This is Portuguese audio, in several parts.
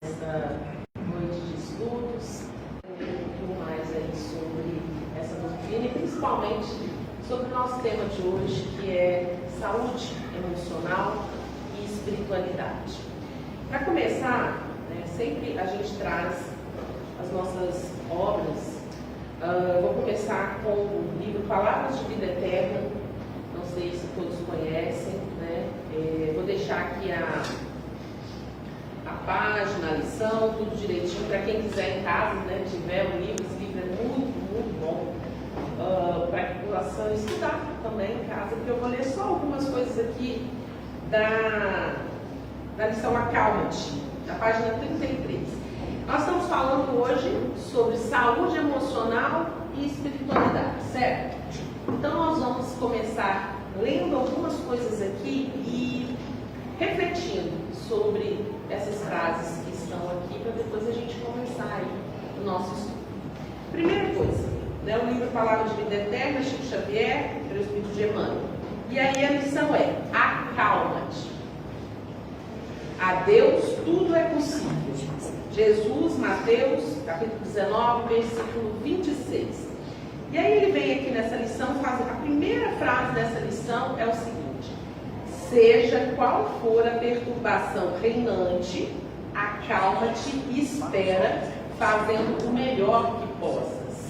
Essa noite de estudos, um pouco mais aí sobre essa doutrina e principalmente sobre o nosso tema de hoje, que é saúde emocional e espiritualidade. Para começar, sempre a gente traz as nossas obras. Vou começar com o livro Palavras de Vida Eterna, não sei se todos conhecem, vou deixar aqui a página, a lição, tudo direitinho, para quem quiser em casa, tiver o livro. Esse livro é muito bom, para que possam estudar também em casa, porque eu vou ler só algumas coisas aqui da lição Acalma-te, da página 33. Nós estamos falando hoje sobre saúde emocional e espiritualidade, certo? Então nós vamos começar lendo algumas coisas aqui e refletindo sobre essas frases que estão aqui, para depois a gente começar aí o nosso estudo. Primeira coisa, o livro Palavra de Vida Eterna, Chico Xavier, pelo Espírito de Emmanuel. E aí a lição é: acalma-te. A Deus tudo é possível. Jesus, Mateus, capítulo 19, versículo 26. E aí ele vem aqui nessa lição, a primeira frase dessa lição é o seguinte: seja qual for a perturbação reinante, acalma-te e espera, fazendo o melhor que possas.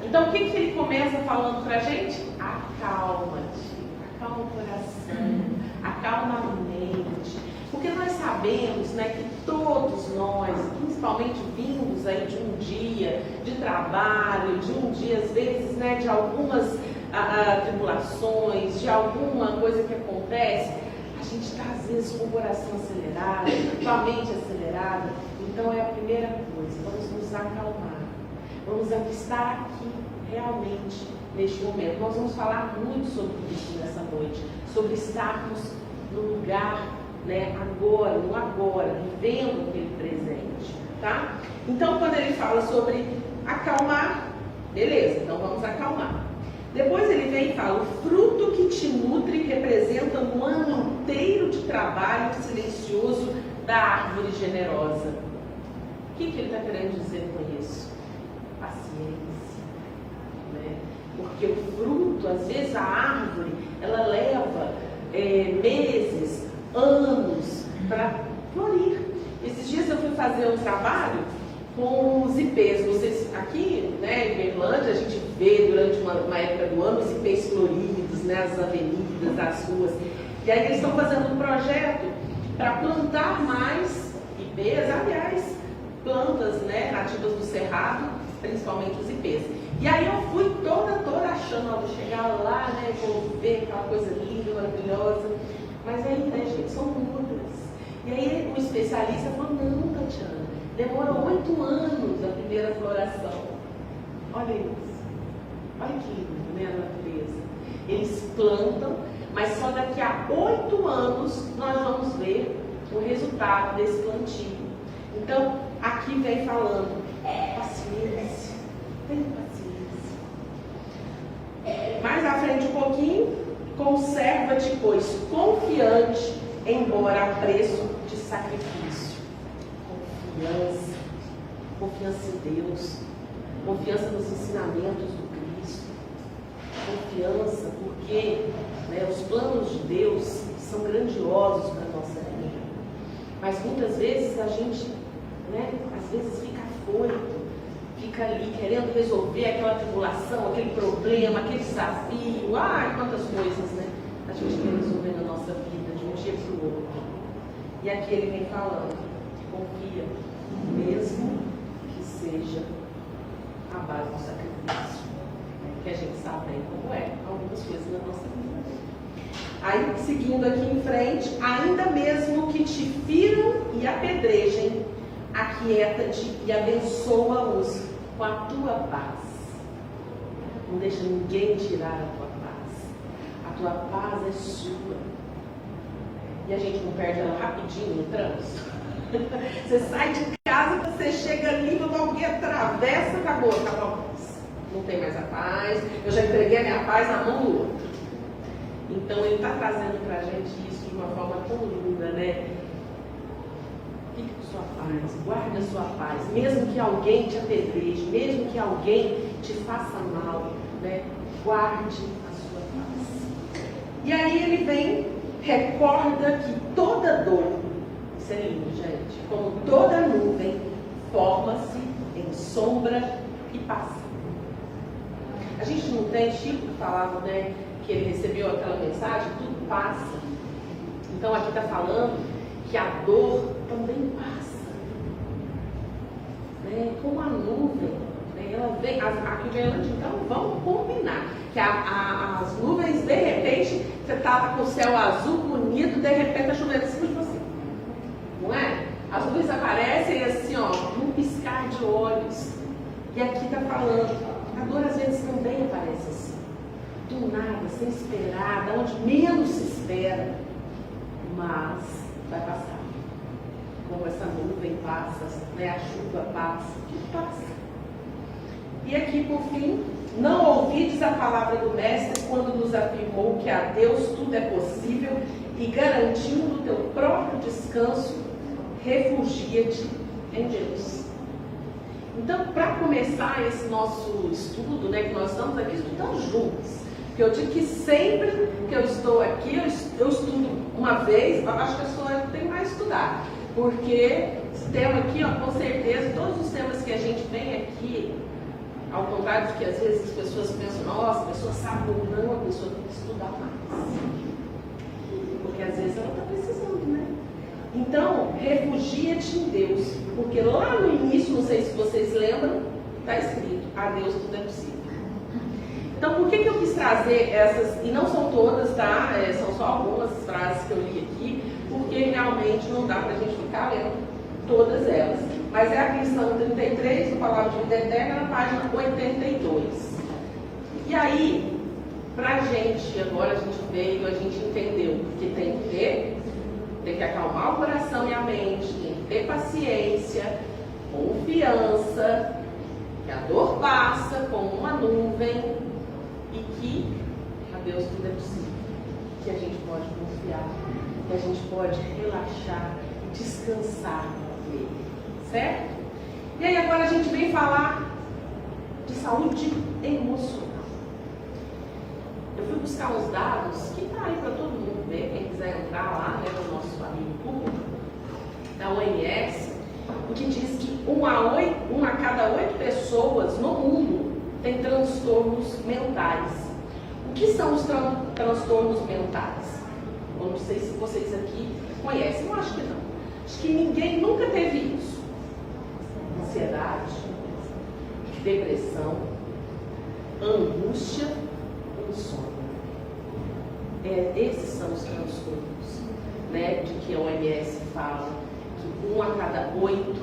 Então o que ele começa falando pra gente? Acalma-te, acalma o coração, acalma a mente. Porque nós sabemos que todos nós, principalmente vindos aí de um dia de trabalho, de um dia às vezes de algumas tribulações, de alguma coisa que acontece, a gente está às vezes com o coração acelerado, com a mente acelerada. Então é a primeira coisa, vamos nos acalmar, vamos estar aqui realmente neste momento. Nós vamos falar muito sobre isso nessa noite, sobre estarmos no lugar, agora, no agora, vivendo aquele presente, tá? Então quando ele fala sobre acalmar, beleza, então vamos acalmar. Depois ele vem e fala: o fruto que te nutre representa um ano inteiro de trabalho silencioso da árvore generosa. O que ele está querendo dizer com isso? Paciência, porque o fruto, às vezes a árvore, ela leva meses, anos para florir. Esses dias eu fui fazer um trabalho com os ipês. Vocês aqui, em Berlândia, a gente vê durante uma época do ano os ipês floridos, as avenidas, as ruas. E aí eles estão fazendo um projeto para plantar mais ipês, aliás, plantas nativas do cerrado, principalmente os ipês. E aí eu fui toda achando, vou chegar lá, vou ver aquela coisa linda, maravilhosa. Mas aí, gente, são mudas. E aí o especialista falou: não, Tatiana, demora 8 anos a primeira floração. Olha isso. Olha que lindo, a natureza. Eles plantam, mas só daqui a 8 anos nós vamos ver o resultado desse plantio. Então, aqui vem falando: paciência, tenha paciência. Mais à frente um pouquinho: conserva-te, pois, confiante, embora a preço de sacrifício. Confiança em Deus, confiança nos ensinamentos do Cristo, confiança porque os planos de Deus são grandiosos para a nossa vida. Mas muitas vezes a gente, às vezes fica afoito, fica ali querendo resolver aquela tribulação, aquele problema, aquele desafio, quantas coisas a gente quer resolver na nossa vida de um dia para o outro. E aqui ele vem falando: confia, mesmo que seja a base do sacrifício, que a gente sabe bem como é algumas coisas na nossa vida. Aí, seguindo aqui em frente: ainda mesmo que te firam e apedrejem, aquieta-te e abençoa-os com a tua paz. Não deixa ninguém tirar a tua paz. A tua paz é sua. E a gente não perde ela rapidinho no trânsito. Você sai de casa, você chega ali, quando alguém atravessa, acabou a paz. Não tem mais a paz. Eu já entreguei a minha paz na mão do outro. Então ele está trazendo para a gente isso de uma forma tão linda, Fique sua paz, guarde a sua paz, mesmo que alguém te apedreje, mesmo que alguém te faça mal, né? Guarde a sua paz. E aí ele vem, recorda que toda dor, isso é lindo, gente, como toda nuvem, forma-se em sombra e passa. A gente não tem, Chico falava, né, que ele recebeu aquela mensagem, tudo passa. Então aqui está falando que a dor também passa, né? Como a nuvem, né? Ela vem, aqui vem antes, então vamos combinar que as nuvens, de repente, você estava com o céu azul, bonito, de repente está chovendo em cima de você, não é? As nuvens aparecem assim, ó, num piscar de olhos. E aqui está falando, a dor às vezes também aparece assim, do nada, sem esperar, de onde menos se espera, mas vai passar. Como essa nuvem passa, né? A chuva passa, tudo passa. E aqui por fim, não ouvides a palavra do Mestre quando nos afirmou que a Deus tudo é possível e garantindo o teu próprio descanso, refugia-te em Deus. Então, para começar esse nosso estudo, né, que nós estamos aqui estudando juntos, porque eu digo que sempre que eu estou aqui, eu estudo uma vez, eu acho que a pessoa tem mais a estudar, porque esse tema aqui, ó, com certeza, todos os temas que a gente vem aqui, ao contrário do que às vezes as pessoas pensam, nossa, a pessoa sabe ou não, a pessoa tem que estudar mais, porque às vezes ela está precisando, né? Então, refugia-te em Deus, porque lá no início, não sei se vocês lembram, está escrito, a Deus tudo é possível. Então, por que eu quis trazer essas, e não são todas, tá? São só algumas frases que eu li aqui, porque realmente não dá para a gente ficar lendo todas elas. Mas é a questão 33 do Palavra de Vida Eterna, na página 82. E aí, pra gente, agora a gente veio, a gente entendeu que tem que acalmar o coração e a mente, tem que ter paciência, confiança, que a dor passa como uma nuvem e que a Deus tudo é possível, que a gente pode confiar, que a gente pode relaxar e descansar nele, certo? E aí agora a gente vem falar de saúde emocional. Eu fui buscar uns dados que está aí para todo mundo ver, quem quiser entrar lá, né, no nosso amigo público, da OMS, o que diz que uma a cada 8 pessoas no mundo tem transtornos mentais. O que são os transtornos mentais? Eu não sei se vocês aqui conhecem, eu acho que não. Acho que ninguém nunca teve isso. Ansiedade, depressão, angústia, insônia. Esses são os transtornos, né, de que a OMS fala que 1 a cada 8,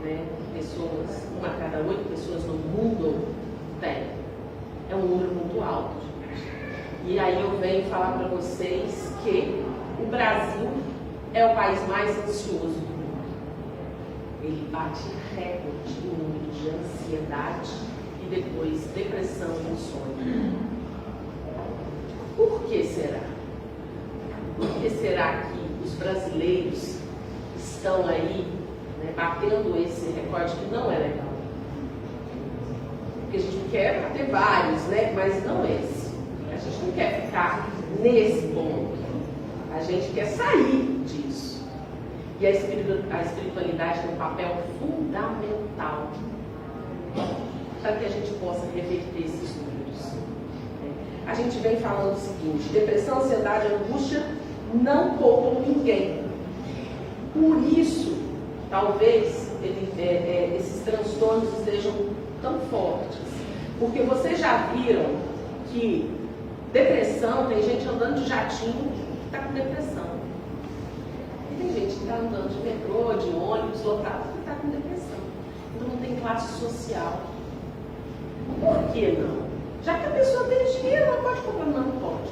né, pessoas, 1 a cada 8 pessoas no mundo tem. É um número muito alto, gente. E aí eu venho falar para vocês que o Brasil é o país mais ansioso do mundo. Ele bate recorde no número de ansiedade e depois depressão e insônia. Por que será? Por que será que os brasileiros estão aí, né, batendo esse recorde que não é legal? Porque a gente quer bater vários, né, mas não esse. A gente não quer ficar nesse ponto. A gente quer sair disso. E a espiritualidade tem um papel fundamental para que a gente possa reverter esses números. A gente vem falando o seguinte: depressão, ansiedade, angústia não poupam ninguém. Por isso, talvez esses transtornos estejam tão fortes. Porque vocês já viram que depressão, tem gente andando de jatinho que está com depressão. E tem gente que está andando de metrô, de ônibus lotado que está com depressão. Então não tem classe social. Por que não? Já que a pessoa tem dinheiro, ela pode comprar. Não pode.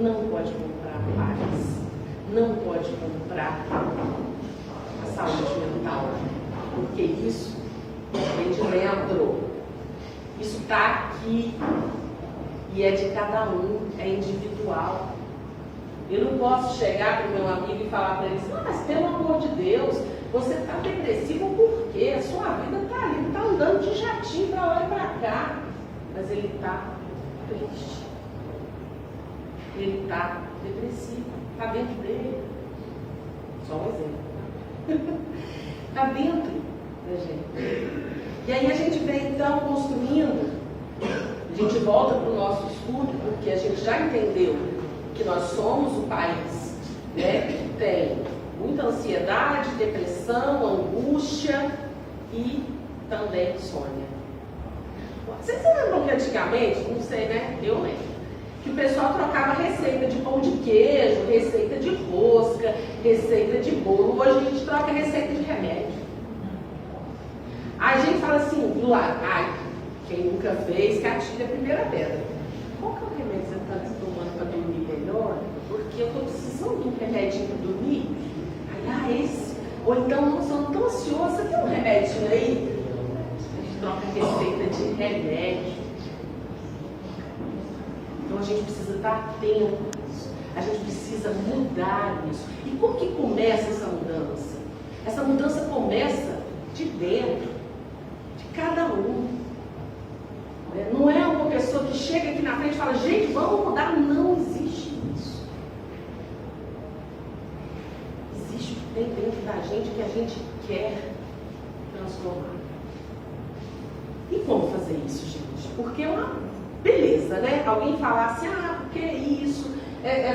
Não pode comprar paz. Não pode comprar a saúde mental. Porque isso vem de dentro. Isso está aqui. E é de cada um. É individual. Eu não posso chegar para o meu amigo e falar para ele assim, mas pelo amor de Deus, você está depressivo por quê? A sua vida está ali, está andando de jatinho para lá e para cá. Mas ele está triste. Ele está depressivo. Está dentro dele. Só um exemplo. Está dentro da gente. E aí a gente vem então construindo, a gente volta para o nosso estudo, porque a gente já entendeu que nós somos o país, né, que tem muita ansiedade, depressão, angústia e também insônia. Vocês lembram que antigamente, não sei, né? Eu lembro, que o pessoal trocava receita de pão de queijo, receita de rosca, receita de bolo. Hoje a gente troca receita de remédio. Aí a gente fala assim, do lado, ai, quem nunca fez, que atira a primeira pedra. Qual que é o remédio que você está tomando para dormir melhor? Porque eu estou precisando de um remedinho para dormir. Aí, esse. Ou então, nossa, eu não estou ansiosa, você tem um remedinho aí? A gente troca receita de remédio. Então a gente precisa estar atento a isso. A gente precisa mudar isso. E como que começa essa mudança? Essa mudança começa de dentro, de cada um. Não é uma pessoa que chega aqui na frente e fala, gente, vamos mudar. Não existe isso. Existe o que tem dentro da gente que a gente quer transformar. E como fazer isso, gente? Porque é uma beleza, né? Alguém falar assim, porque isso,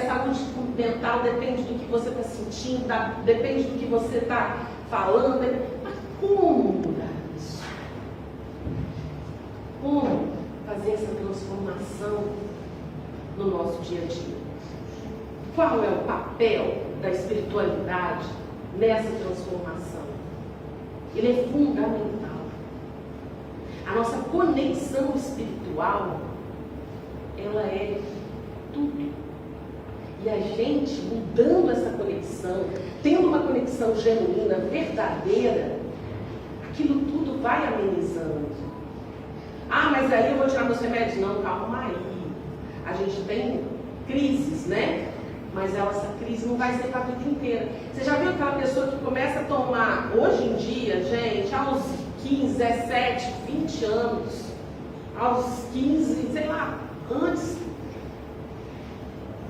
saúde mental depende do que você está sentindo, depende do que você está falando. Mas como mudar isso? Como fazer essa transformação no nosso dia a dia? Qual é o papel da espiritualidade nessa transformação? Ele é fundamental. A nossa conexão espiritual, ela é tudo. E a gente mudando essa conexão, tendo uma conexão genuína, verdadeira, aquilo tudo vai amenizando. Mas aí eu vou tirar meus remédios? Não, calma aí. A gente tem crises, né? Mas essa crise não vai ser para a vida inteira. Você já viu aquela pessoa que começa a tomar, hoje em dia, gente, aos 15, 17, 20 anos, aos 15, sei lá, antes,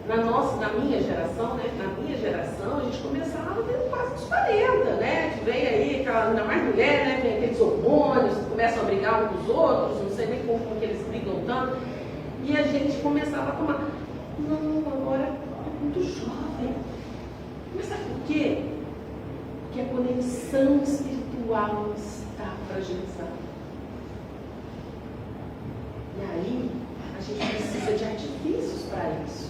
na minha geração, né? Na minha geração, a gente começava tendo quase uns 40, né? Que vem aí, ainda mais mulher, né? Vem aqueles hormônios, começam a brigar uns com os outros, não sei nem como que eles brigam tanto. E a gente começava a tomar. Não, agora é muito jovem. Mas sabe por quê? Porque a conexão espiritual está fragilizada. E aí, a gente precisa de artifícios para isso.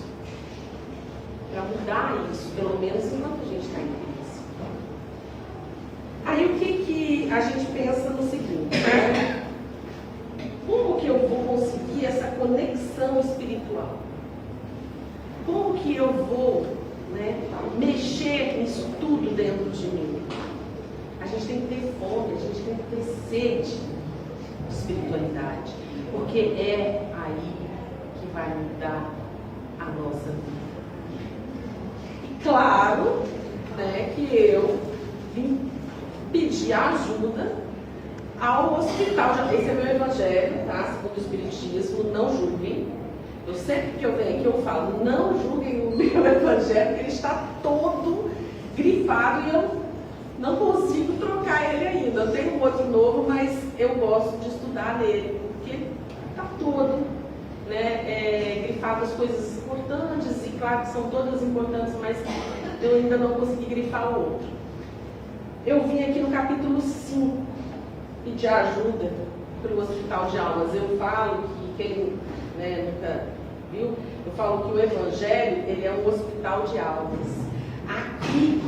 Para mudar isso, pelo menos enquanto a gente está em crise. Aí o que a gente pensa no seguinte, né? Como que eu vou conseguir essa conexão espiritual? Como que eu vou, né, mexer nisso tudo dentro de mim? A gente tem que ter fome, a gente tem que ter sede de espiritualidade, porque é aí que vai mudar a nossa vida. E claro, né, que eu vim pedir ajuda ao hospital. Esse é meu evangelho, tá? Segundo o Espiritismo, não julguem. Eu sempre que eu venho aqui eu falo, não julguem o meu evangelho, porque ele está todo grifado e eu não consigo trocar ele ainda. Eu tenho um outro novo, mas eu gosto de estudar nele, porque está todo, né, grifado as coisas importantes, e claro que são todas importantes, mas eu ainda não consegui grifar o outro. Eu vim aqui no capítulo 5 pedir ajuda para o Hospital de Almas. Eu falo que quem, né, nunca viu, eu falo que o Evangelho, ele é um hospital de almas. Aqui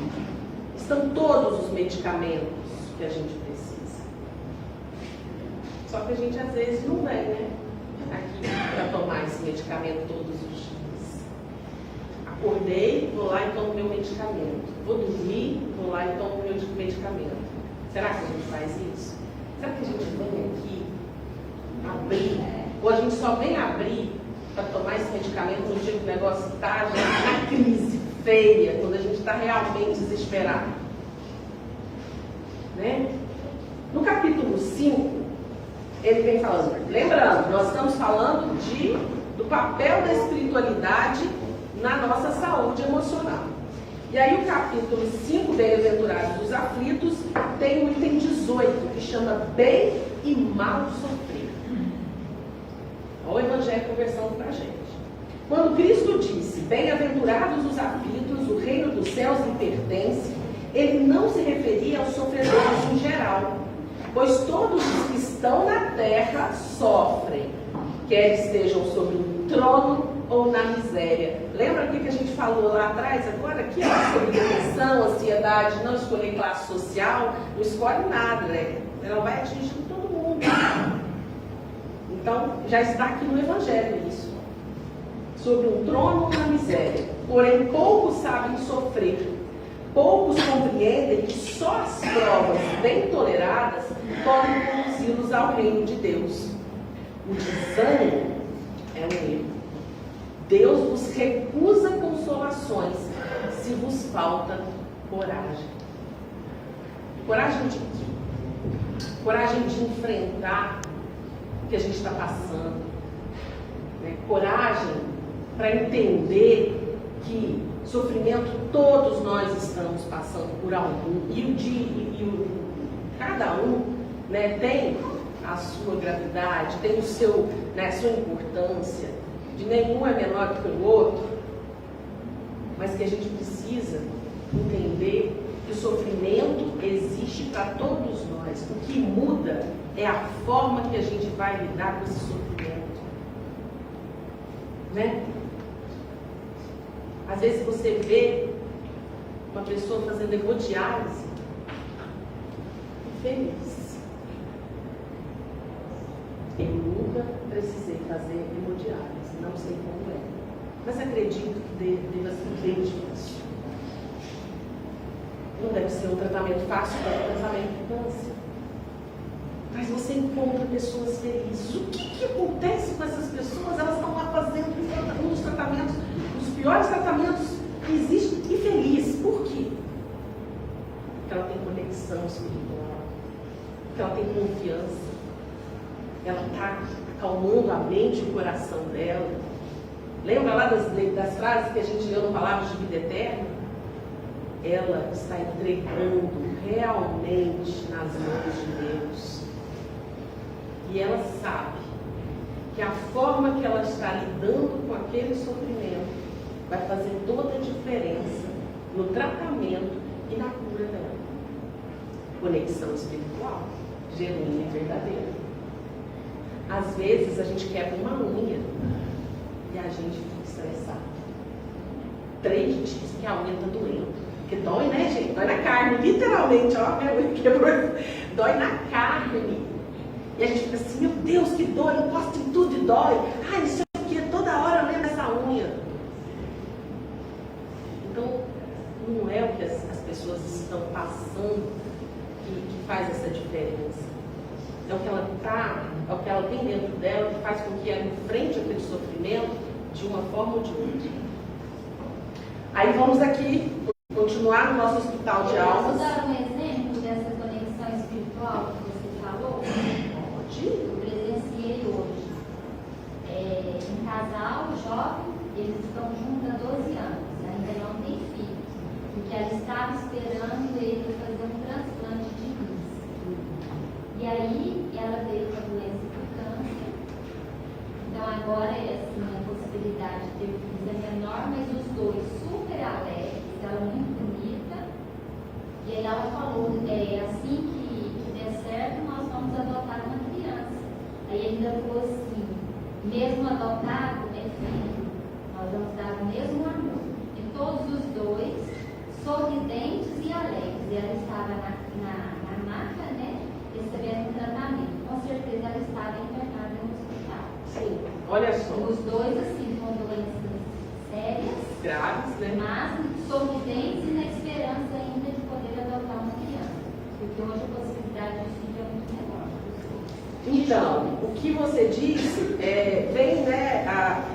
estão todos os medicamentos que a gente precisa. Só que a gente às vezes não vem, né, aqui para tomar esse medicamento todos os dias. Acordei, vou lá e tomo meu medicamento. Vou dormir, vou lá e tomo meu medicamento. Será que a gente faz isso? Será que a gente vem aqui abrir? Ou a gente só vem abrir para tomar esse medicamento no dia que o negócio está na crise feia, quando a gente está realmente desesperado. Né? No capítulo 5, ele vem falando, lembrando, nós estamos falando do papel da espiritualidade na nossa saúde emocional. E aí o capítulo 5, Bem-aventurados os aflitos, tem o item 18, que chama Bem e Mal Sofrer. Olha o Evangelho conversando para a gente. Quando Cristo disse, bem-aventurados os aflitos, o reino dos céus lhe pertence, ele não se referia aos sofredores em geral, pois todos os que estão na terra sofrem, quer estejam sobre um trono ou na miséria. Lembra o que a gente falou lá atrás? Agora aqui é sobre depressão, ansiedade, não escolher classe social, não escolhe nada, né? Ela vai atingindo todo mundo. Então, já está aqui no Evangelho isso. Sobre um trono ou na miséria. Porém, poucos sabem sofrer. Poucos compreendem que só as provas bem toleradas podem conduzi-los ao reino de Deus. O desânimo é um erro. Deus vos recusa consolações se vos falta coragem. Coragem de quê? Coragem de enfrentar o que a gente está passando. Né? Coragem para entender que sofrimento todos nós estamos passando por algum. Cada um, né, tem a sua gravidade, tem o seu, né, a sua importância. De nenhum é menor que o outro, mas que a gente precisa entender que o sofrimento existe para todos nós. O que muda é a forma que a gente vai lidar com esse sofrimento. Né? Às vezes você vê uma pessoa fazendo hemodiálise feliz. Eu nunca precisei fazer hemodiálise, não sei como é. Mas acredito que deva ser bem difícil. Não deve ser um tratamento fácil para o tratamento de câncer. Mas você encontra pessoas felizes. O que acontece com essas pessoas? Elas estão lá fazendo um dos tratamentos, os piores tratamentos que existem, e feliz. Por quê? Porque ela tem conexão espiritual, porque ela tem confiança. Ela está acalmando a mente e o coração dela. Lembra lá das frases que a gente leu no Palavras de Vida Eterna? Ela está entregando realmente nas mãos de Deus. E ela sabe que a forma que ela está lidando com aquele sofrimento vai fazer toda a diferença no tratamento e na cura dela. Conexão espiritual, genuína e verdadeira. Às vezes a gente quebra uma unha e a gente fica estressado. 3 dias que a unha está doendo. Porque dói, né, gente? Dói na carne, literalmente. Ó, minha unha quebrou. Dói na carne. E a gente fica assim, meu Deus, que dor, eu encosto em tudo e dói. Ai, não sei o que, toda hora eu lembro dessa unha. Então, não é o que as pessoas estão passando que faz essa diferença. É o que ela tá, é o que ela tem dentro dela que faz com que ela enfrente aquele sofrimento de uma forma ou de outra. Aí vamos aqui continuar no nosso hospital de almas. Posso dar um exemplo dessa conexão espiritual que você falou? Pode. Eu presenciei hoje. Um casal jovem, eles estão juntos há 12 anos, ainda não tem filho, porque ela estava esperando ele fazer um transplante de rins. E aí ela veio com a doença do câncer. Então agora assim, a possibilidade de ter filhos é menor, mas os dois super alegres, ela muito bonita. E aí ela falou, assim que der certo, nós vamos adotar uma criança. Aí ele ainda falou assim, mesmo adotado é filho, nós vamos dar o mesmo amor. E todos os dois sorridentes e alegres. E ela estava na maca, né? Recebendo um tratamento. Com certeza ela estava internada no hospital. Sim, olha só. Os dois, assim, com doenças sérias, graves, né? mas sorridentes e na esperança ainda de poder adotar uma criança. Porque hoje a possibilidade disso é muito menor. E Então, o que você disse vem, né,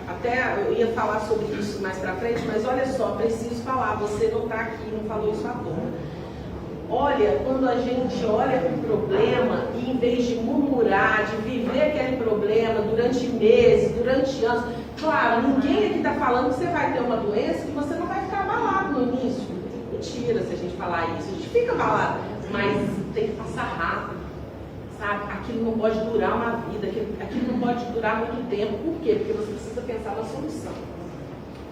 até eu ia falar sobre isso mais pra frente, mas olha só, preciso falar, você não está aqui, não falou isso à toa. Olha, quando a gente olha para o problema e em vez de murmurar, de viver aquele problema durante meses, durante anos, claro, ninguém aqui está falando que você vai ter uma doença que você não vai ficar abalado no início. Mentira se a gente falar isso, a gente fica abalado, mas tem que passar rápido, sabe? Aquilo não pode durar uma vida, aquilo não pode durar muito tempo. Por quê? Porque você precisa pensar na solução.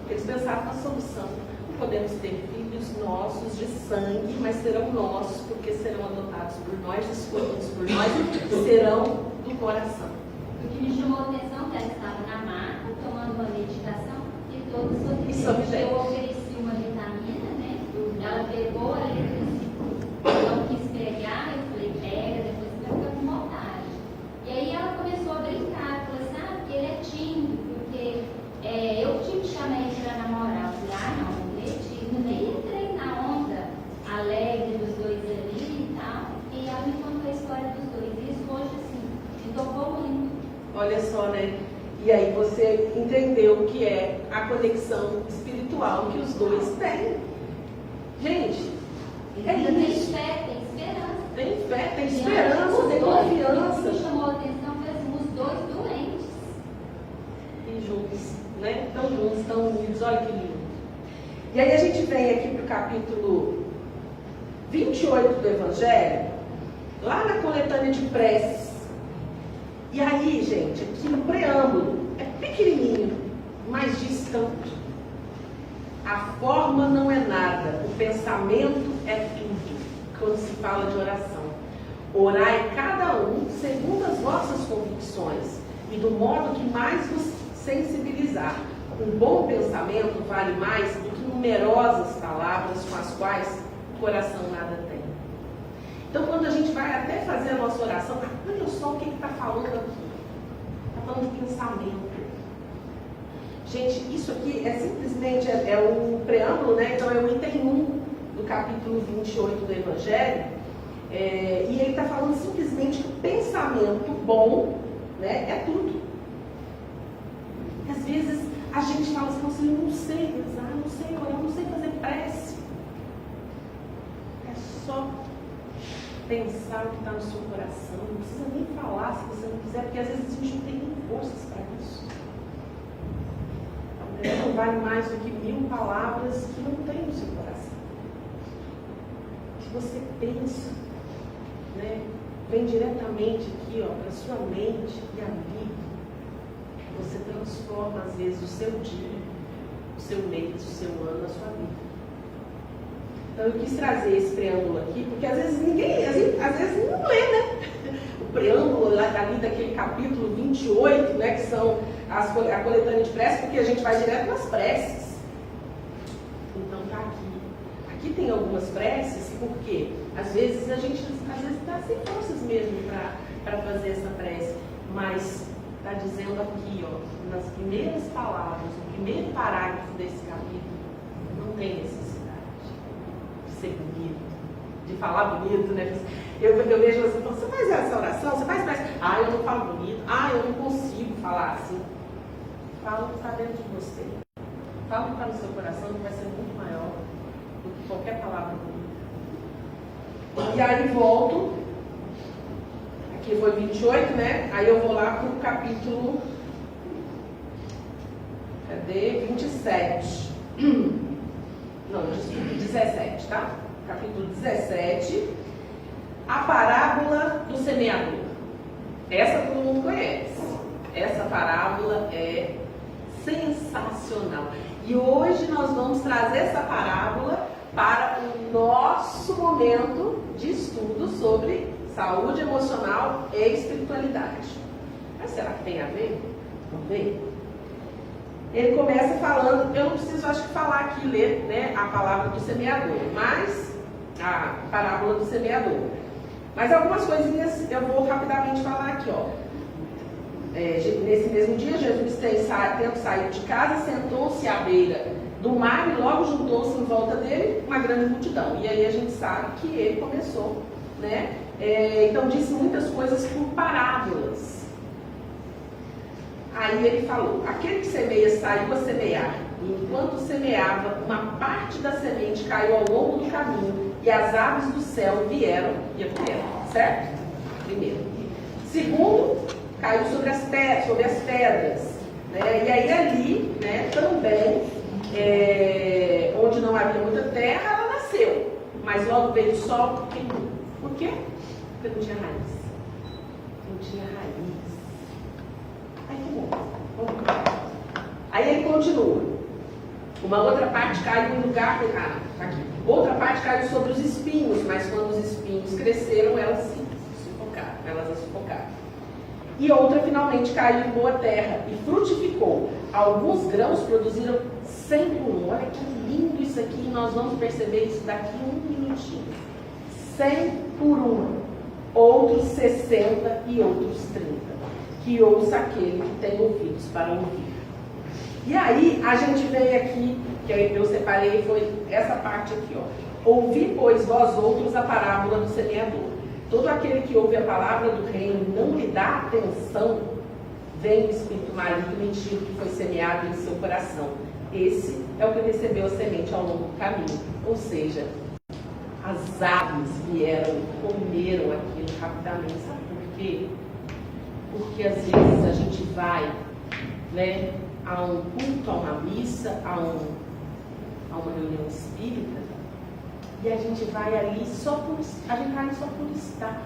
Eles pensaram na solução. Podemos ter filhos nossos de sangue, mas serão nossos, porque serão adotados por nós, escolhidos por nós, e serão do coração. O que me chamou a atenção é que ela estava na maca, tomando uma medicação, e todos sorrisos. Eu ofereci uma vitamina, né? Ela pegou, ela não quis pegar, eu falei, pega, depois você vai ficar com vontade. E aí ela começou a brincar, falou assim, porque ele é tímido, porque eu tinha que chamar ele para namorar. Eu falei, não. Nem entrei na onda alegre dos dois ali e tal, e ela me contou a história dos dois. E isso hoje, assim, me tocou muito. Olha só, né? E aí você entendeu o que é a conexão espiritual que os dois têm. Gente, Tem fé, tem esperança. Tem fé, tem esperança, tem confiança. O que me chamou a atenção foi assim, os dois doentes. E juntos, né? Estão juntos, estão unidos, olha que lindo. E aí a gente vem aqui para o capítulo 28 do Evangelho, lá na coletânea de preces. E aí, gente, aqui no preâmbulo, é pequenininho, mas diz tanto. A forma não é nada, o pensamento é tudo, quando se fala de oração. Orai cada um segundo as vossas convicções e do modo que mais vos sensibilizar. Um bom pensamento vale mais do que numerosas palavras com as quais o coração nada tem. Então, quando a gente vai até fazer a nossa oração, olha só o que está falando aqui. Está falando de pensamento. Gente, isso aqui é simplesmente o preâmbulo, né? Então é o item 1 do capítulo 28 do Evangelho. E ele está falando simplesmente que o pensamento bom, né, é tudo. E às vezes a gente fala assim, eu não sei rezar, não sei orar, não sei fazer prece. É só pensar o que está no seu coração. Não precisa nem falar se você não quiser, porque às vezes a gente não tem nem forças para isso. Não vale mais do que 1000 palavras que não tem no seu coração. Se você pensa, né, vem diretamente aqui, para a sua mente e amigo, você transforma às vezes o seu dia, o seu mês, o seu ano, a sua vida. Então eu quis trazer esse preâmbulo aqui, porque às vezes ninguém, às vezes não lê, né? O preâmbulo ali daquele capítulo 28, né, que são a coletânea de preces, porque a gente vai direto nas preces. Então tá aqui. Aqui tem algumas preces, porque às vezes a gente está sem forças mesmo para fazer essa prece, mas está dizendo aqui, nas primeiras palavras, no primeiro parágrafo desse capítulo, não tem necessidade de ser bonito, de falar bonito, né? Eu vejo você falando, você faz essa oração, você faz prece? Eu não falo bonito, eu não consigo falar assim. Fala o que está dentro de você. Fala o que está no seu coração, que vai ser muito maior do que qualquer palavra bonita. E aí volto. Aqui foi 28, né? Aí eu vou lá para o capítulo. Cadê? 27. Não, desculpa, 17, tá? Capítulo 17. A parábola do semeador. Essa todo mundo conhece. Essa parábola é sensacional. E hoje nós vamos trazer essa parábola para o nosso momento de estudo sobre saúde emocional e espiritualidade. Mas será que tem a ver? Vamos ver? Ele começa falando, eu não preciso acho que falar aqui, ler, né, a palavra do semeador, mas a parábola do semeador. Mas algumas coisinhas eu vou rapidamente falar aqui, nesse mesmo dia, Jesus tendo saído de casa, sentou-se à beira do mar e logo juntou-se em volta dele uma grande multidão. E aí a gente sabe que ele começou né? Então disse muitas coisas por parábolas. Aí ele falou: aquele que semeia saiu a semear, e enquanto semeava, uma parte da semente caiu ao longo do caminho, e as aves do céu vieram e a comeram. Certo? Primeiro. Segundo, caiu sobre as pedras, né? E aí ali, né, também, onde não havia muita terra, ela nasceu. Mas logo veio o sol, queimou. Por quê? Porque não tinha raiz. Não tinha raiz. Aí queimou. Aí ele continua. Uma outra parte caiu em lugar... aqui. Outra parte caiu sobre os espinhos, mas quando os espinhos cresceram, elas se sufocaram. E outra finalmente caiu em boa terra e frutificou. Alguns grãos produziram 100 por um. Olha que lindo isso aqui, nós vamos perceber isso daqui a um minutinho. 100 por um. Outros 60 e outros 30. Que ouça aquele que tem ouvidos para ouvir. E aí a gente vem aqui, que eu separei, foi essa parte aqui, ó. Ouvi, pois, vós outros a parábola do semeador. Todo aquele que ouve a palavra do reino e não lhe dá atenção, vem o espírito maligno e tira o que foi semeado em seu coração. Esse é o que recebeu a semente ao longo do caminho. Ou seja, as aves vieram e comeram aquilo rapidamente. Sabe por quê? Porque às vezes a gente vai, né, a um culto, a uma missa, a uma reunião espírita, e a gente vai ali só por estar.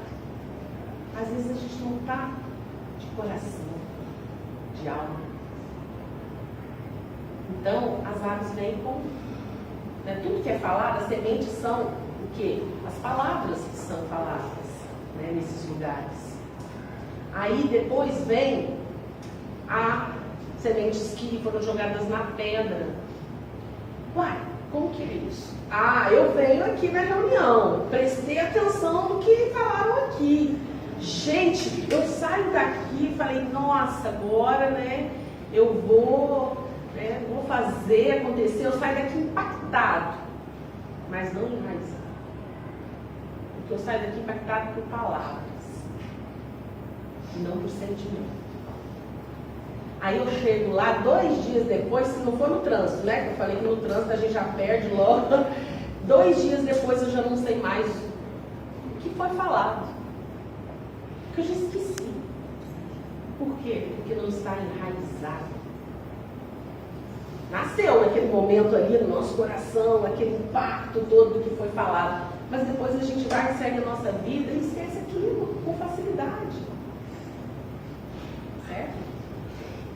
Às vezes a gente não está de coração, de alma. Então, as aves vêm com... Né, tudo que é falado, as sementes são o quê? As palavras que são faladas, né, nesses lugares. Aí depois vem a sementes que foram jogadas na pedra. Uai, como que é isso? Ah, eu venho aqui na reunião, prestei atenção no que falaram aqui. Gente, eu saio daqui e falei, nossa, agora, né, eu vou fazer acontecer, eu saio daqui impactado, mas não enraizado. Porque eu saio daqui impactado por palavras, e não por sentimento. Aí eu chego lá 2 dias depois, se não for no trânsito, né? Que eu falei que no trânsito a gente já perde logo. 2 dias depois eu já não sei mais o que foi falado. Porque eu já esqueci. Por quê? Porque não está enraizado. Nasceu naquele momento ali no nosso coração, aquele impacto todo do que foi falado. Mas depois a gente vai e segue a nossa vida e esquece aquilo com facilidade. Certo?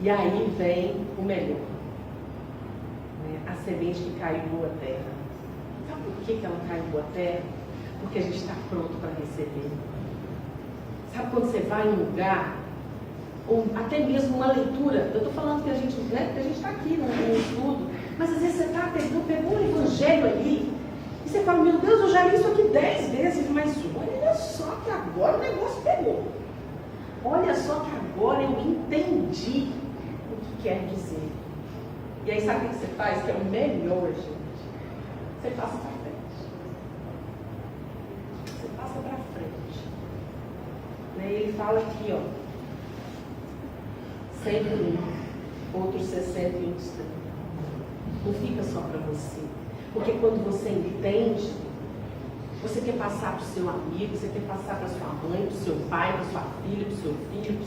E aí vem o melhor, né? A semente que caiu em boa terra. Sabe por que ela cai em boa terra? Porque a gente está pronto para receber. Sabe quando você vai em um lugar, ou até mesmo uma leitura, eu estou falando que a gente, né, porque a gente está aqui no estudo, mas às vezes você está pegou um evangelho ali, e você fala, meu Deus, eu já li isso aqui 10 vezes, mas olha só que agora o negócio pegou. Olha só que agora eu entendi quer dizer. E aí sabe o que você faz? Que é o melhor, gente. Você passa para frente. Você passa para frente. Né? E ele fala aqui, ó. 100 por 1, outros 60 e outros 30. Não fica só para você. Porque quando você entende, você quer passar para o seu amigo, você quer passar para sua mãe, para o seu pai, para sua filha, para o seu filho,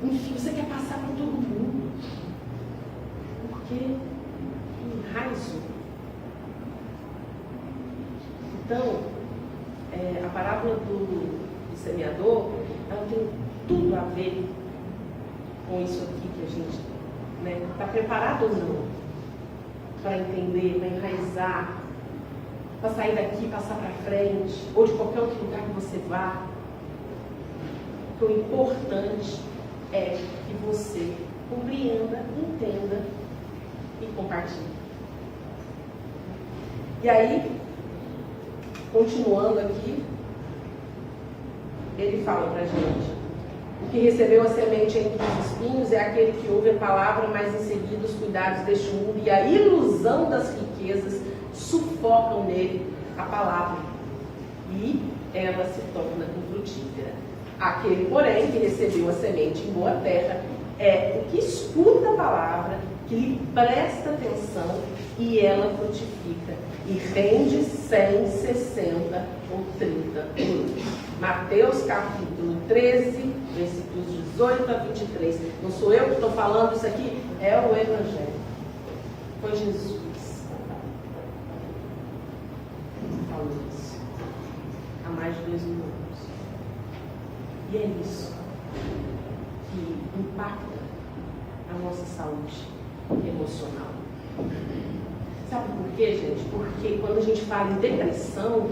enfim, você quer passar para todo mundo. Porque enraizou. Então, a parábola do semeador, ela tem tudo a ver com isso aqui que a gente está preparado ou não para entender, para enraizar, para sair daqui, passar para frente, ou de qualquer outro lugar que você vá. Porque o importante é que você compreenda, entenda e compartilhe. E aí, continuando aqui, ele fala para a gente: o que recebeu a semente entre os espinhos é aquele que ouve a palavra, mas em seguida os cuidados deste mundo e a ilusão das riquezas sufocam nele a palavra. E ela se torna infrutífera. Aquele, porém, que recebeu a semente em boa terra é o que escuta a palavra, que lhe presta atenção e ela frutifica e rende 100, 60 ou 30 por ano. Mateus capítulo 13, versículos 18 a 23. Não sou eu que estou falando isso aqui, é o Evangelho. Foi Jesus que falou isso há mais de 2000 anos. E é isso que impacta a nossa saúde emocional. Sabe por quê, gente? Porque quando a gente fala em depressão,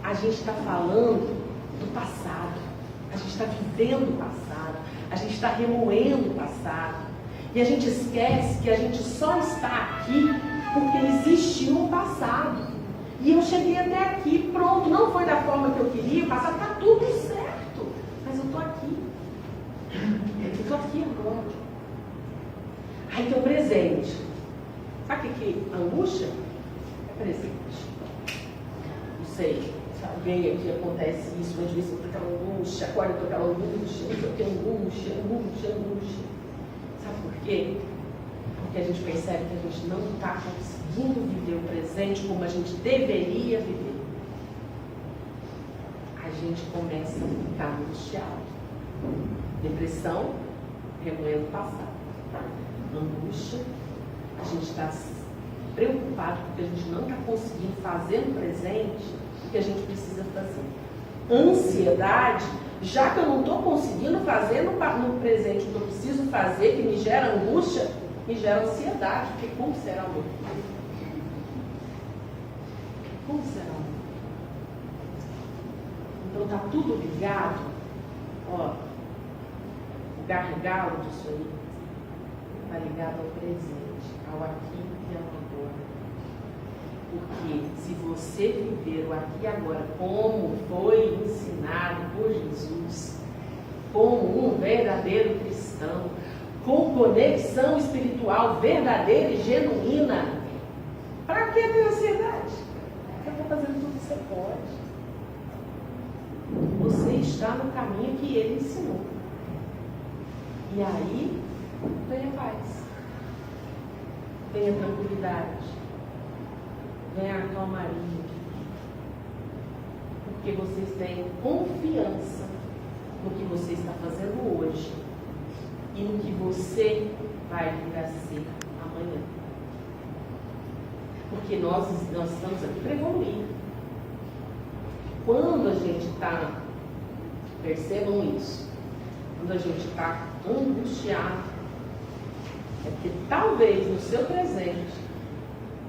a gente está falando do passado, a gente está vivendo o passado, a gente está remoendo o passado. E a gente esquece que a gente só está aqui porque existiu um passado. E eu cheguei até aqui, pronto, não foi da forma que eu queria, o passado está tudo certo. Mas eu estou aqui. Eu estou aqui agora. Aí tem o presente. Sabe o que angústia? É presente. Não sei, se alguém aqui acontece isso, mas de vez em quando aquela angústia, acorda com aquela angústia, angústia. Sabe por quê? Porque a gente percebe que a gente não está conseguindo viver o presente como a gente deveria viver. A gente começa a ficar angustiado. Depressão, remoendo o passado. Angústia, a gente está preocupado porque a gente não está conseguindo fazer no presente o que a gente precisa fazer. Ansiedade, já que eu não estou conseguindo fazer no presente o que eu preciso fazer, que me gera angústia, me gera ansiedade, porque como será o meu futuro? Como será o meu futuro? Então está tudo ligado, ó, o gargalo disso aí está ligado ao presente, ao aqui e ao agora. Porque se você viver o aqui e agora como foi ensinado por Jesus, como um verdadeiro cristão, com conexão espiritual verdadeira e genuína, para que ter ansiedade? Você está fazendo tudo que você pode. Você está no caminho que Ele ensinou. E aí, venha paz, venha tranquilidade, venha a calmaria, porque vocês têm confiança no que você está fazendo hoje e no que você vai vir a ser amanhã. Porque nós estamos aqui para evoluir. Quando a gente está, percebam isso, quando a gente está angustiado, é porque talvez no seu presente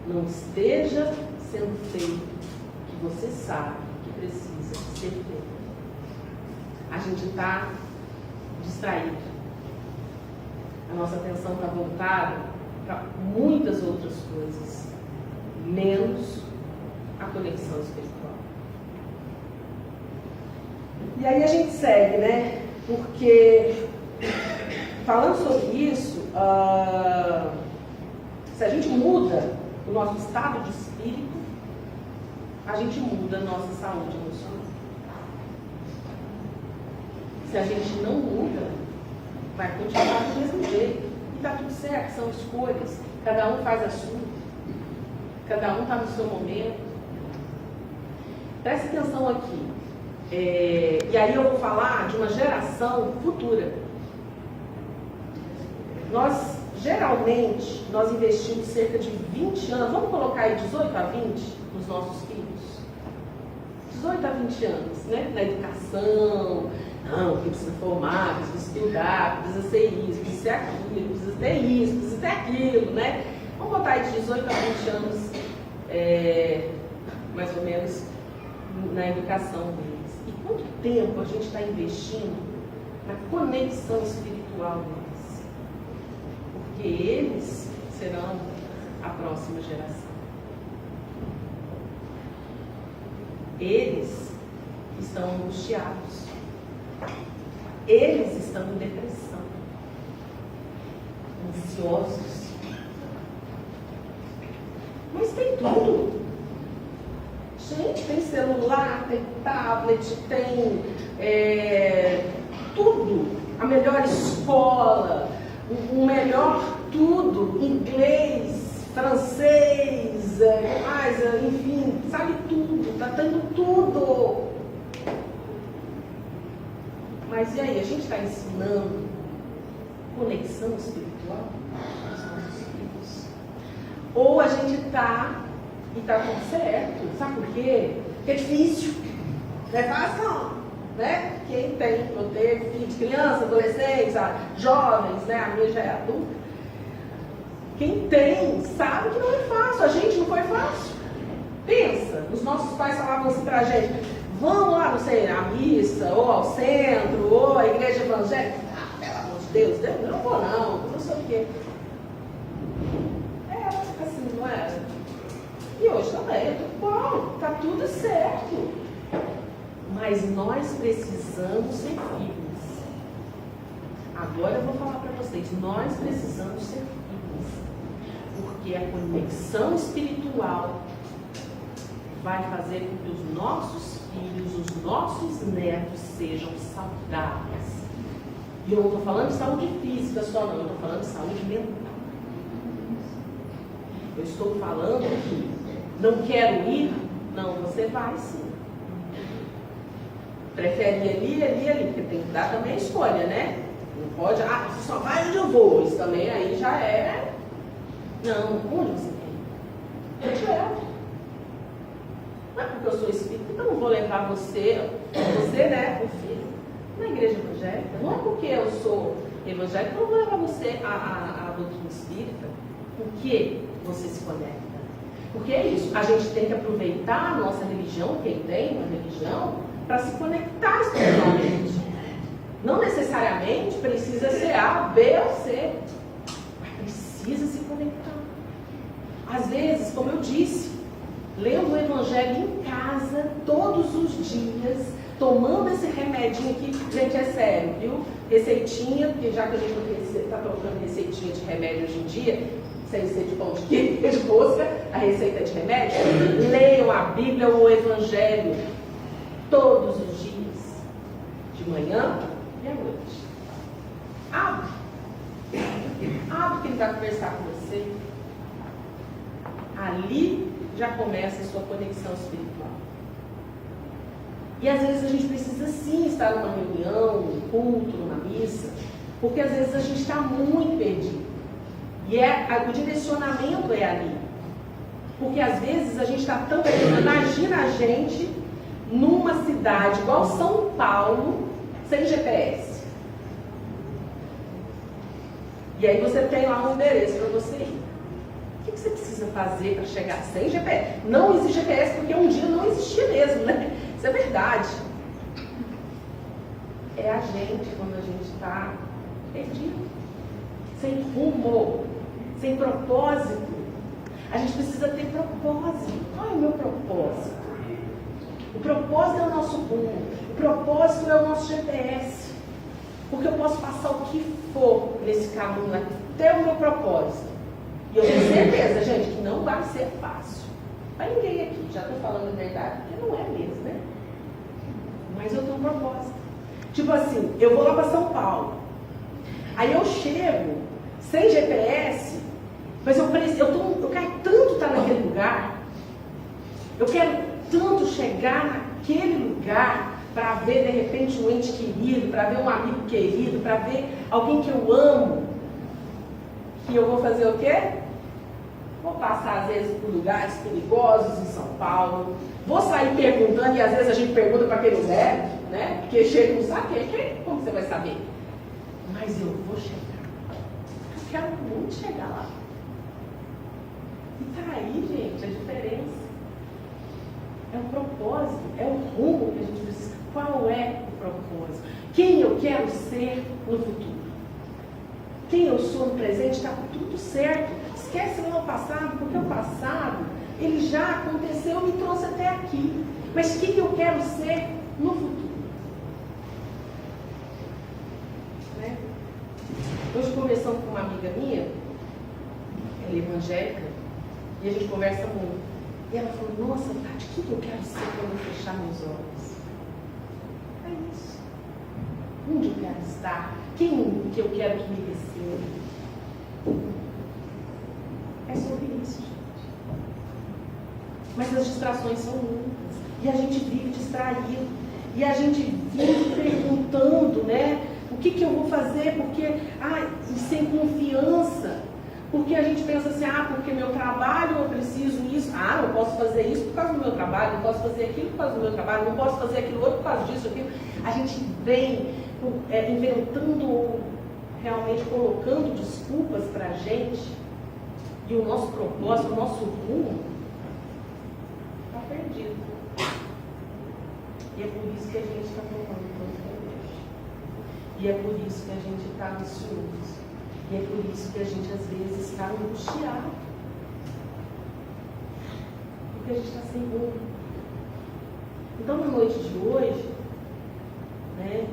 não esteja sendo feito o que você sabe que precisa ser feito. A gente está distraído. A nossa atenção está voltada para muitas outras coisas, menos a conexão espiritual. E aí a gente segue, né? Porque, falando sobre isso, se a gente muda o nosso estado de espírito, a gente muda a nossa saúde emocional. Se a gente não muda, vai continuar do mesmo jeito. E está tudo certo, são escolhas. Cada um faz a sua. Cada um está no seu momento. Preste atenção aqui. E aí eu vou falar de uma geração futura. Geralmente, nós investimos cerca de 20 anos, vamos colocar aí 18 a 20 nos nossos filhos? 18 a 20 anos, né? Na educação, não, porque precisa formar, precisa estudar, precisa ser isso, precisa ser aquilo, precisa ter isso, precisa ter aquilo, né? Vamos botar aí de 18 a 20 anos, mais ou menos, na educação deles. E quanto tempo a gente está investindo na conexão espiritual deles? Porque eles serão a próxima geração. Eles estão angustiados. Eles estão em depressão, ansiosos. Mas tem tudo. Gente, tem celular, tem tablet, tem tudo. A melhor escola, o melhor tudo, inglês, francês, enfim, sabe tudo, tá tendo tudo. Mas e aí, a gente está ensinando conexão espiritual aos nossos filhos? Ou a gente está e está tudo certo? Sabe por quê? Porque é difícil. Não é fácil, não. Né? Quem tem, eu tenho filhos, crianças, adolescentes, jovens, né? A minha já é adulta. Quem tem sabe que não é fácil. A gente não foi fácil. Pensa, os nossos pais falavam assim pra gente: vamos lá, não sei, à missa, ou ao centro, ou à igreja evangélica. Ah, pelo amor de Deus, eu não vou não sei o quê. Assim, não era? E hoje também, tudo bom, tá tudo certo. Mas nós precisamos ser firmes. Agora eu vou falar para vocês, nós precisamos ser firmes. Porque a conexão espiritual vai fazer com que os nossos filhos, os nossos netos sejam saudáveis. E eu não estou falando de saúde física só não, eu estou falando de saúde mental. Eu estou falando que não quero ir, não, você vai sim. Prefere ir ali, porque tem que dar também a escolha, né? Não pode, você só vai onde eu vou, isso também aí já é. Não, onde você quer ir? Eu te levo. Não é porque eu sou espírita, então eu não vou levar você, né, o filho, na igreja evangélica. Não é porque eu sou evangélica, eu não vou levar você à doutrina espírita. Por que você se conecta? Porque é isso, a gente tem que aproveitar a nossa religião, quem tem uma religião, para se conectar espiritualmente. Não necessariamente precisa ser A, B ou C, mas precisa se conectar. Às vezes, como eu disse, lendo o Evangelho em casa, todos os dias, tomando esse remedinho aqui, gente, é sério, viu? Receitinha, porque já que a gente não está trocando receitinha de remédio hoje em dia, sem ser de pão de queijo, de rosca, a receita de remédio, leiam a Bíblia ou o Evangelho todos os dias, de manhã e à noite. Abre que ele vai conversar com você. Ali já começa a sua conexão espiritual. E às vezes a gente precisa sim estar numa reunião, num culto, numa missa, porque às vezes a gente está muito perdido. E o direcionamento é ali. Porque às vezes a gente está tão perdido. Imagina a gente numa cidade igual São Paulo, sem GPS. E aí você tem lá um endereço para você ir. O que você precisa fazer para chegar sem GPS? Não existe GPS porque um dia não existia mesmo, né? Isso é verdade. É a gente quando a gente está perdido, sem rumo, sem propósito. A gente precisa ter propósito. Qual é o meu propósito? O propósito é o nosso rumo. O propósito é o nosso GPS. Porque eu posso passar o que for nesse caminho até o meu propósito. E eu tenho certeza, gente, que não vai ser fácil. Para ninguém aqui, já estou falando a verdade, porque não é mesmo, né? Mas eu tenho um propósito. Tipo assim, eu vou lá para São Paulo. Aí eu chego sem GPS, mas eu quero tanto estar naquele lugar. Eu quero tanto chegar naquele lugar para ver de repente um ente querido, para ver um amigo querido, para ver alguém que eu amo. Que eu vou fazer o quê? Vou passar às vezes por lugares perigosos em São Paulo. Vou sair perguntando, e às vezes a gente pergunta para quem não deve, né? Porque chega e não sabe, como você vai saber? Mas eu vou chegar. Eu quero muito chegar lá. E tá aí, gente, a diferença. É o propósito, é o rumo que a gente precisa. Qual é o propósito? Quem eu quero ser no futuro? Quem eu sou no presente, está tudo certo. Esquece o passado, porque o passado, ele já aconteceu e me trouxe até aqui. Mas quem eu quero ser no futuro? Né? Hoje conversando com uma amiga minha, ela é evangélica, e a gente conversa muito. E ela falou, nossa, Tati, o que eu quero ser quando eu fechar meus olhos? É isso. Onde eu quero estar? Quem que eu quero que me receba? É sobre isso, gente. Mas as distrações são muitas. E a gente vive distraído. E a gente vive perguntando, né? O que eu vou fazer? Porque, e sem confiança. Porque a gente pensa assim, porque meu trabalho eu preciso isso. Não posso fazer isso por causa do meu trabalho, não posso fazer aquilo por causa do meu trabalho, não posso fazer aquilo outro por causa disso, aquilo. A gente vem inventando, realmente colocando desculpas para a gente, e o nosso propósito, o nosso rumo, está perdido. E é por isso que a gente está tomando tanto remédio. E é por isso que a gente está ansioso. E é por isso que a gente às vezes está angustiado. Porque a gente está sem rumo. Então, na noite de hoje, né,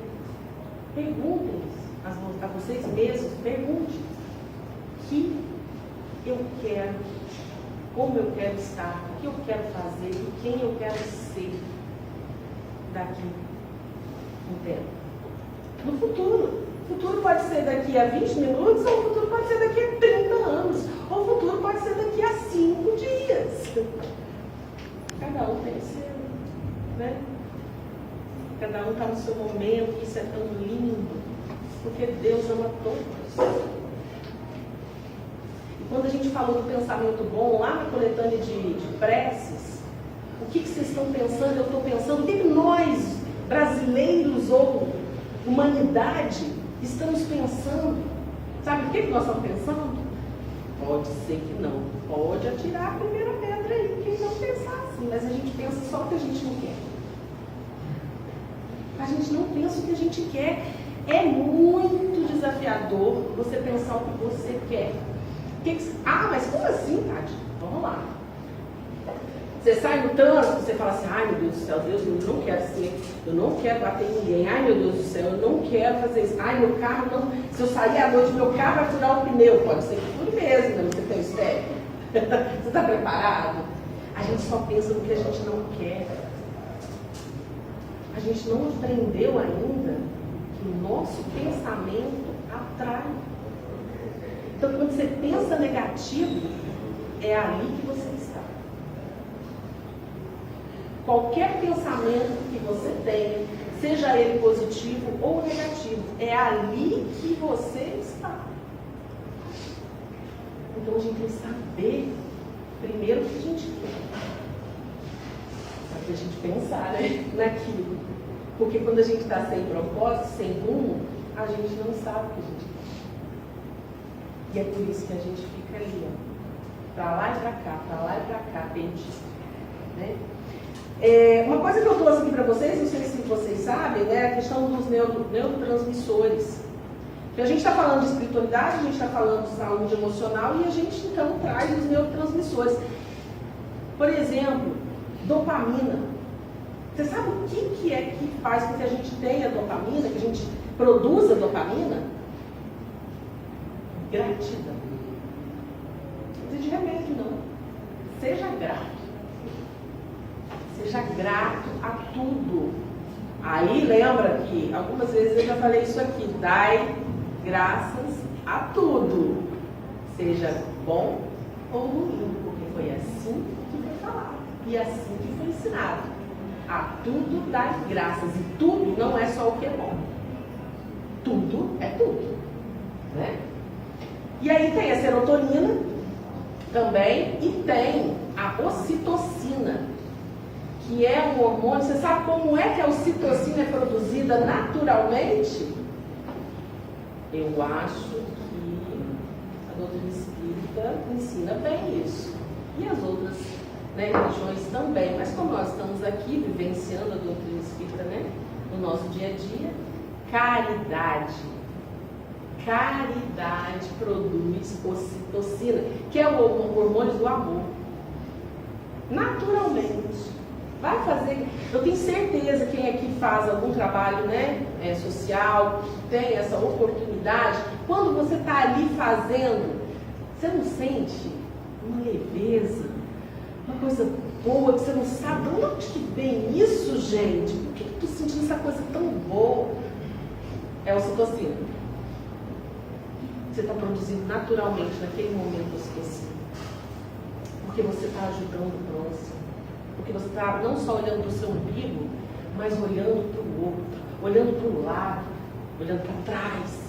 perguntem a vocês mesmos, pergunte o que eu quero, como eu quero estar, o que eu quero fazer, e quem eu quero ser daqui um tempo. No futuro. O futuro pode ser daqui a 20 minutos, ou o futuro pode ser daqui a 30 anos, ou o futuro pode ser daqui a 5 dias. Cada um tem o seu, né? Cada um está no seu momento, isso é tão lindo, porque Deus ama todos. E quando a gente falou do pensamento bom, lá na coletânea de preces, o que vocês estão pensando? Eu estou pensando, o que nós, brasileiros ou humanidade, estamos pensando? Sabe o que nós estamos pensando? Pode ser que não. Pode atirar a primeira pedra aí, quem não pensar assim. Mas a gente pensa só o que a gente não quer. A gente não pensa o que a gente quer. É muito desafiador você pensar o que você quer. Mas como assim, Tati? Vamos lá. Você sai no trânsito, você fala assim, meu Deus do céu, Deus, eu não quero ser, eu não quero bater em ninguém, meu Deus do céu, eu não quero fazer isso, meu carro não, se eu sair à noite, meu carro vai furar o pneu, pode ser que fure mesmo, né? Você tem espécie. Você está preparado? A gente só pensa no que a gente não quer. A gente não aprendeu ainda que o nosso pensamento atrai. Então, quando você pensa negativo, é ali que você está. Qualquer pensamento que você tenha, seja ele positivo ou negativo, é ali que você está. Então a gente tem que saber primeiro o que a gente quer. Para que a gente pensar, né, naquilo. Porque quando a gente está sem propósito, sem rumo, a gente não sabe o que a gente quer. E é por isso que a gente fica ali, para lá e para cá, perdido. Né? Uma coisa que eu trouxe aqui para vocês, não sei se vocês sabem, né, a questão dos neurotransmissores. Porque a gente está falando de espiritualidade, a gente está falando de saúde emocional e a gente então traz os neurotransmissores. Por exemplo, dopamina. Você sabe o que é que faz com que a gente tenha dopamina, que a gente produza dopamina? Gratidão. Não precisa de remédio, não. Seja grato. Seja grato a tudo. Aí lembra que algumas vezes eu já falei isso aqui. Dai graças a tudo. Seja bom ou ruim. Porque foi assim que foi falado. E assim que foi ensinado. A tudo dai graças. E tudo não é só o que é bom. Tudo é tudo. Né? E aí tem a serotonina também. E tem a ocitocina, que é um hormônio. Você sabe como é que a ocitocina é produzida naturalmente? Eu acho que a doutrina espírita ensina bem isso. E as outras, né, religiões também. Mas como nós estamos aqui vivenciando a doutrina espírita, né, no nosso dia a dia, caridade. Caridade produz ocitocina, que é o hormônio do amor. Naturalmente. Vai fazer, eu tenho certeza que quem aqui faz algum trabalho, né, social, tem essa oportunidade, quando você está ali fazendo, você não sente uma leveza, uma coisa boa, que você não sabe de onde que vem isso, gente? Por que eu estou sentindo essa coisa tão boa? É ocitocina. Você está produzindo naturalmente naquele momento ocitocina. Porque você está ajudando o próximo. Porque você está não só olhando para o seu umbigo, mas olhando para o outro, olhando para o lado, olhando para trás.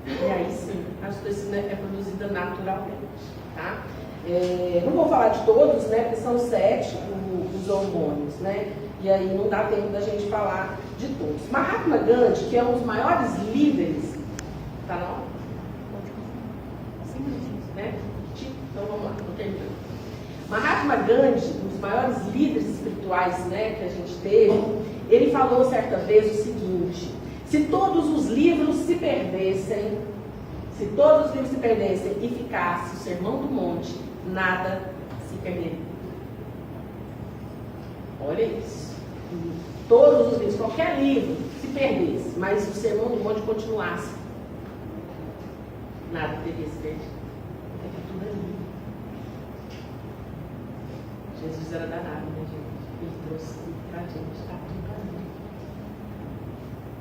E aí sim, a ocitocina é produzida naturalmente, tá? Não vou falar de todos, né? Porque são 7 os hormônios, né? E aí não dá tempo da gente falar de todos. Mahatma Gandhi, que é um dos maiores líderes, tá não? Né? Então vamos lá, não tem tempo. Mahatma Gandhi, um dos maiores líderes espirituais, né, que a gente teve, ele falou certa vez o seguinte: se todos os livros se perdessem, e ficasse o Sermão do Monte, nada se perderia. Olha isso. Todos os livros, qualquer livro se perdesse, mas o Sermão do Monte continuasse, nada teria se perdido. É tudo ali. Jesus era danado, né, gente? Ele trouxe tudo pra gente, tá tudo pra gente.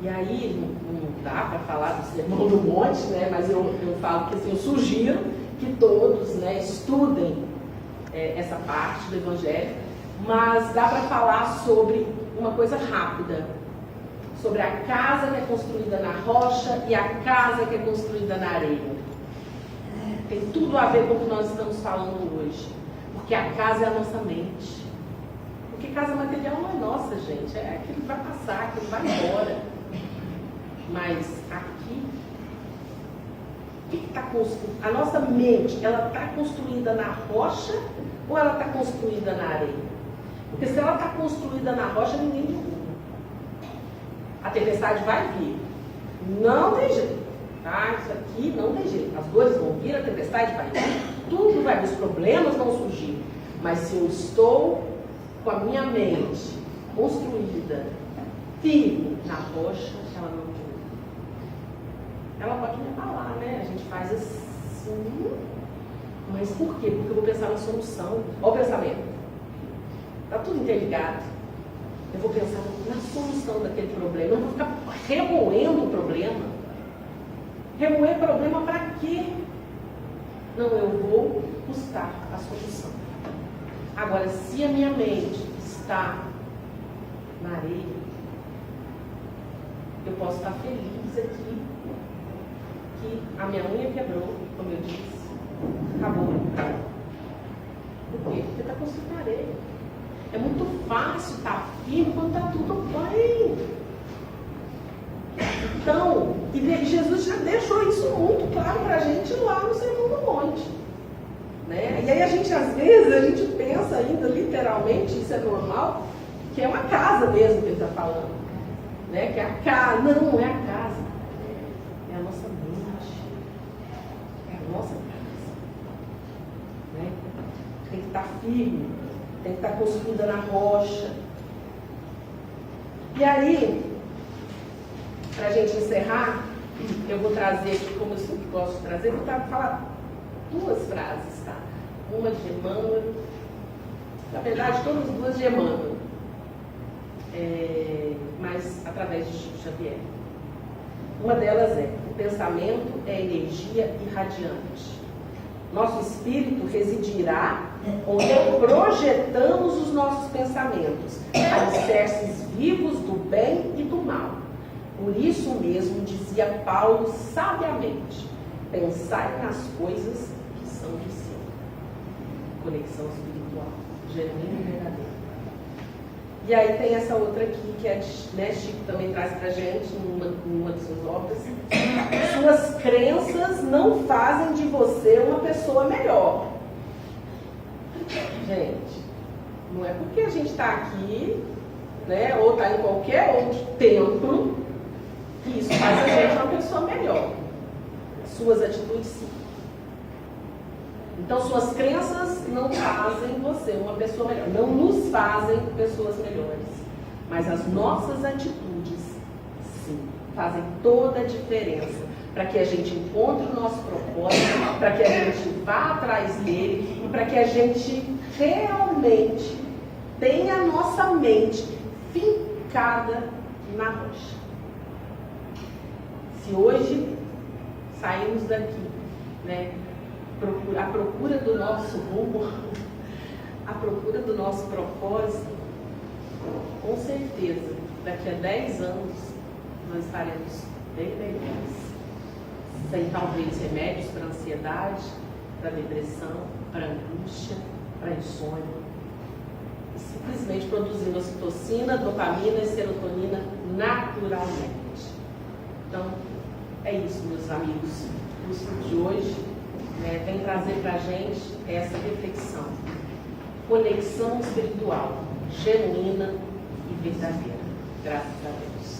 E aí, não dá para falar do Sermão do Monte, né? Mas eu falo que assim, eu sugiro que todos, né, estudem essa parte do Evangelho, mas dá para falar sobre uma coisa rápida, sobre a casa que é construída na rocha e a casa que é construída na areia. Tem tudo a ver com o que nós estamos falando hoje, porque a casa é a nossa mente. Porque casa material não é nossa, gente, é aquilo que vai passar, aquilo que vai embora. Mas aqui, o que está construído? A nossa mente, ela está construída na rocha ou ela está construída na areia? Porque se ela está construída na rocha, ninguém derruba. A tempestade vai vir. Não tem jeito. Tá? Isso aqui não tem jeito. As dores vão vir, a tempestade vai vir, tudo vai vir, os problemas vão surgir. Mas se eu estou com a minha mente construída firme na rocha, ela não derruba. Ela pode me abalar, né? A gente faz assim. Mas por quê? Porque eu vou pensar na solução. Olha o pensamento. Está tudo interligado. Eu vou pensar na solução daquele problema. Eu não vou ficar remoendo o problema. Remoer problema para quê? Não, eu vou buscar a solução. Agora, se a minha mente está na areia, eu posso estar feliz aqui que a minha unha quebrou, como eu disse, acabou. Por quê? Porque está construindo na areia. É muito fácil estar firme quando está tudo bem. Então, e Jesus já deixou isso muito claro para a gente lá no Sermão do Monte. Né? E aí às vezes, a gente pensa ainda, literalmente, isso é normal, que é uma casa mesmo que ele está falando. Né? Que é a casa. Não é a casa. É a nossa mente. É a nossa casa. Né? Tem que estar firme. Tem que estar construída na rocha. E aí, para a gente encerrar, eu vou trazer aqui, como eu sempre gosto de trazer, vou falar 2 frases, tá? Uma de Emmanuel, na verdade, todas 2 de Emmanuel, mas através de Chico Xavier. Uma delas é: o pensamento é energia irradiante. Nosso espírito residirá onde projetamos os nossos pensamentos, alicerces vivos do bem e do mal. Por isso mesmo, dizia Paulo sabiamente: pensai nas coisas que são de cima. Conexão espiritual, genuína e verdadeira. E aí tem essa outra aqui, que né, Chico também traz pra gente, numa de suas obras. Suas crenças não fazem de você uma pessoa melhor. Gente, não é porque a gente está aqui, né, ou está em qualquer outro templo, que isso faz a gente uma pessoa melhor. Suas atitudes, sim. Então, suas crenças não fazem você uma pessoa melhor. Não nos fazem pessoas melhores. Mas as nossas atitudes, sim, fazem toda a diferença. para que a gente encontre o nosso propósito, para que a gente vá atrás dele e para que a gente realmente tenha a nossa mente fincada na rocha. Se hoje saímos daqui, né, à procura do nosso rumo, à procura do nosso propósito, com certeza, daqui a 10 anos, nós estaremos bem melhores. Sem talvez remédios para ansiedade, para depressão, para angústia, para insônia. E simplesmente produzindo ocitocina, dopamina e serotonina naturalmente. Então, é isso, meus amigos. O estudo de hoje, né, vem trazer para a gente essa reflexão. Conexão espiritual, genuína e verdadeira. Graças a Deus.